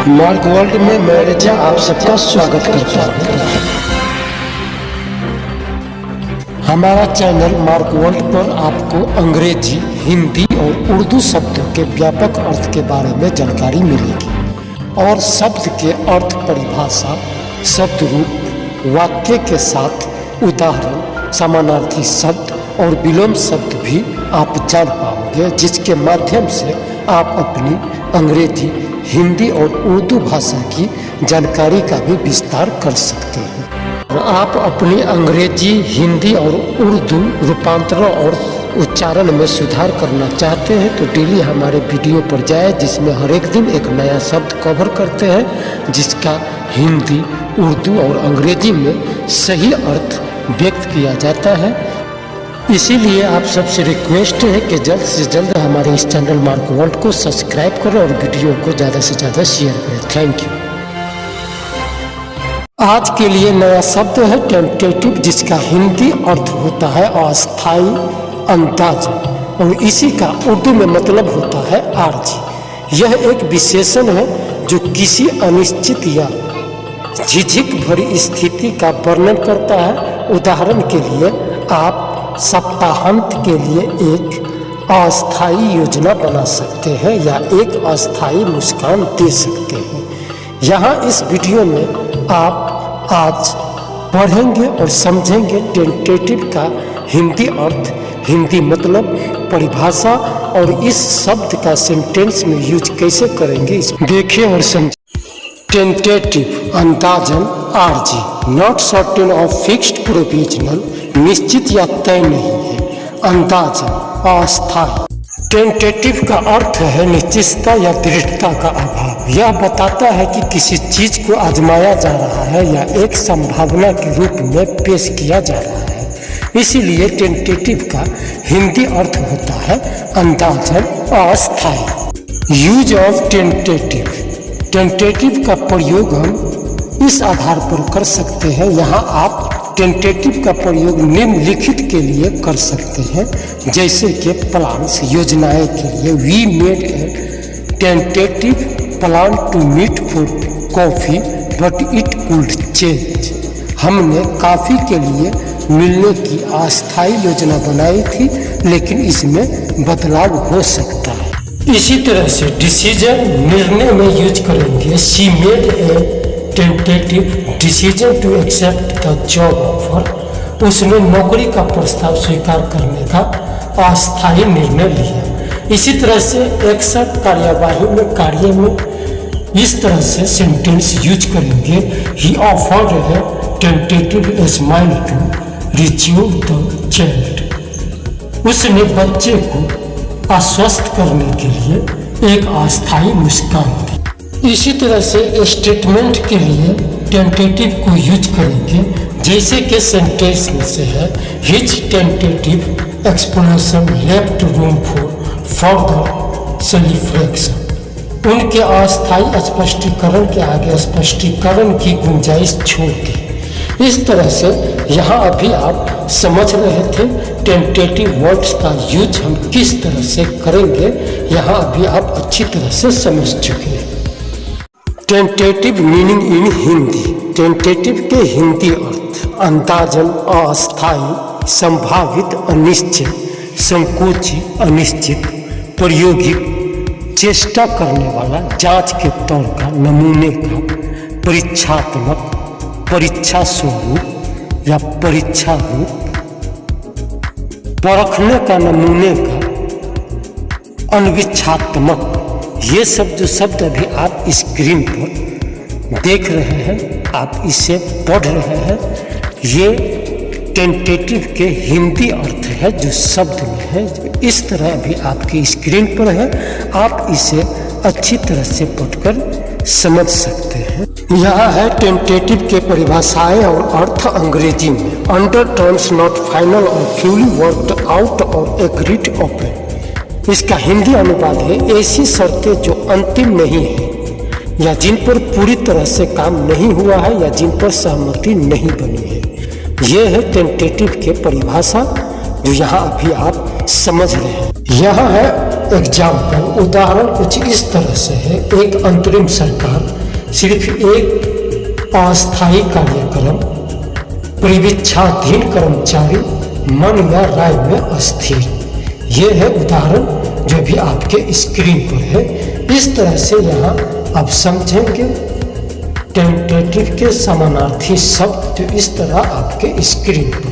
Mark world में मैं रजा आप सबका स्वागत करता हूँ। हमारा चैनल मार्क वर्ल्ड पर आपको अंग्रेजी, हिंदी और उर्दू शब्दों के व्यापक अर्थ के बारे में जानकारी मिलेगी और शब्द के अर्थ, परिभाषा, शब्द रूप, वाक्य के साथ उदाहरण, समानार्थी शब्द और विलोम शब्द भी आप जान पाओगे, जिसके माध्यम से आप अपनी अंग्रेजी, हिंदी और उर्दू भाषा की जानकारी का भी विस्तार कर सकते हैं। आप अपनी अंग्रेजी, हिंदी और उर्दू रूपांतरण और उच्चारण में सुधार करना चाहते हैं तो डेली हमारे वीडियो पर जाएं, जिसमें हर एक दिन एक नया शब्द कवर करते हैं, जिसका हिंदी, उर्दू और अंग्रेजी में सही अर्थ व्यक्त किया जाता है। इसीलिए आप सबसे रिक्वेस्ट है कि जल्द से जल्द हमारे इस चैनल मार्क वर्ल्ड को सब्सक्राइब करें और वीडियो को ज़्यादा से ज़्यादा शेयर करें। Thank you. आज के लिए नया शब्द है टेंटेटिव, जिसका हिंदी अर्थ होता है अस्थाई, अंदाज़, और इसी का उर्दू में मतलब होता है आर्जी। यह एक विशेषण है जो किसी अनिश्चित या झिझक भरी स्थिति का वर्णन करता है। उदाहरण के लिए आप सप्ताहांत के लिए एक अस्थायी योजना बना सकते हैं या एक अस्थायी मुस्कान दे सकते हैं। यहाँ इस वीडियो में आप आज पढ़ेंगे और समझेंगे टेंटेटिव का हिंदी अर्थ, हिंदी मतलब, परिभाषा और इस शब्द का सेंटेंस में यूज कैसे करेंगे, इस देखिए और समझिए। टेंटेटिव, अंदाजन, आर्जी, नॉट सर्टेन और फिक्स्ड, प्रोविजनल, निश्चित या तय नहीं है। अंदाजन, अस्थायी। टेंटेटिव का अर्थ है निश्चितता या दृढ़ता का अभाव। यह बताता है कि किसी चीज को आजमाया जा रहा है या एक संभावना के रूप में पेश किया जा रहा है। इसीलिए टेंटेटिव का हिंदी अर्थ होता है अंदाजन, अस्थायी। Use of tentative. टेंटेटिव का प्रयोग हम इस आधार पर कर सकते हैं। यहाँ आप टेंटेटिव का प्रयोग निम्नलिखित के लिए कर सकते हैं, जैसे कि प्लान्स, योजनाएं के लिए। We made a tentative plan to meet for coffee but it could change. हमने कॉफ़ी के लिए मिलने की अस्थायी योजना बनाई थी, लेकिन इसमें बदलाव हो सकता है। इसी तरह से डिसीजन, निर्णय में यूज करेंगे। She made a tentative decision to accept the job offer. उसने नौकरी का प्रस्ताव स्वीकार करने का अस्थायी निर्णय लिया। इसी तरह से एक्शन, कार्यवाही में, कार्य में इस तरह से सेंटेंस यूज करेंगे। He offered a tentative smile to resume the child. उसने बच्चे को आश्वस्त करने के लिए एक अस्थायी मुस्कान दी। इसी तरह से स्टेटमेंट के लिए टेंटेटिव को यूज करेंगे, जैसे कि सेंटेंस से है his tentative explanation left room for further celebration. उनके अस्थायी स्पष्टीकरण के आगे स्पष्टीकरण की गुंजाइश छोड़ दी। इस तरह से यहाँ अभी आप समझ रहे थे टेंटेटिव वर्ड्स का यूज हम किस तरह से करेंगे। यहाँ अभी आप अच्छी तरह से समझ चुके हैं। Tentative meaning in Hindi. Tentative के हिंदी अर्थ अंदाजन, अस्थायी, संभावित, अनिश्चित, संकोची, अनिश्चित, प्रायोगिक, चेष्टा करने वाला, जांच के तौर का, नमूने का, परीक्षात्मक, परीक्षा स्वरूप या परीक्षा रूप, परखने का, नमूने का, अन्वीक्षात्मक। ये सब जो शब्द अभी आप स्क्रीन पर देख रहे हैं, आप इसे पढ़ रहे हैं, ये टेंटेटिव के हिंदी अर्थ है जो शब्द में है। इस तरह अभी आपकी स्क्रीन पर है, आप इसे अच्छी तरह से पढ़कर समझ सकते हैं। यहाँ है टेंटेटिव के परिभाषाएं और अर्थ अंग्रेजी में। अंडर टर्म्स नॉट फाइनल और फ्यूली वर्कड आउट और एग्रीड ओपन। इसका हिंदी अनुवाद है ऐसी शर्तें जो अंतिम नहीं है या जिन पर पूरी तरह से काम नहीं हुआ है या जिन पर सहमति नहीं बनी है। यह है टेंटेटिव के परिभाषा जो यहाँ अभी आप समझ रहे हैं। यहाँ है एग्जाम्पल उदाहरण कुछ इस तरह से है। एक अंतरिम सरकार सिर्फ एक अस्थायी कार्यक्रम, परिवीक्षाधीन कर्मचारी, मन या राय में अस्थिर। ये है उदाहरण जो भी आपके स्क्रीन पर है। इस तरह से यहाँ आप समझेंगे टेंटेटिव के समानार्थी शब्द जो इस तरह आपके स्क्रीन पर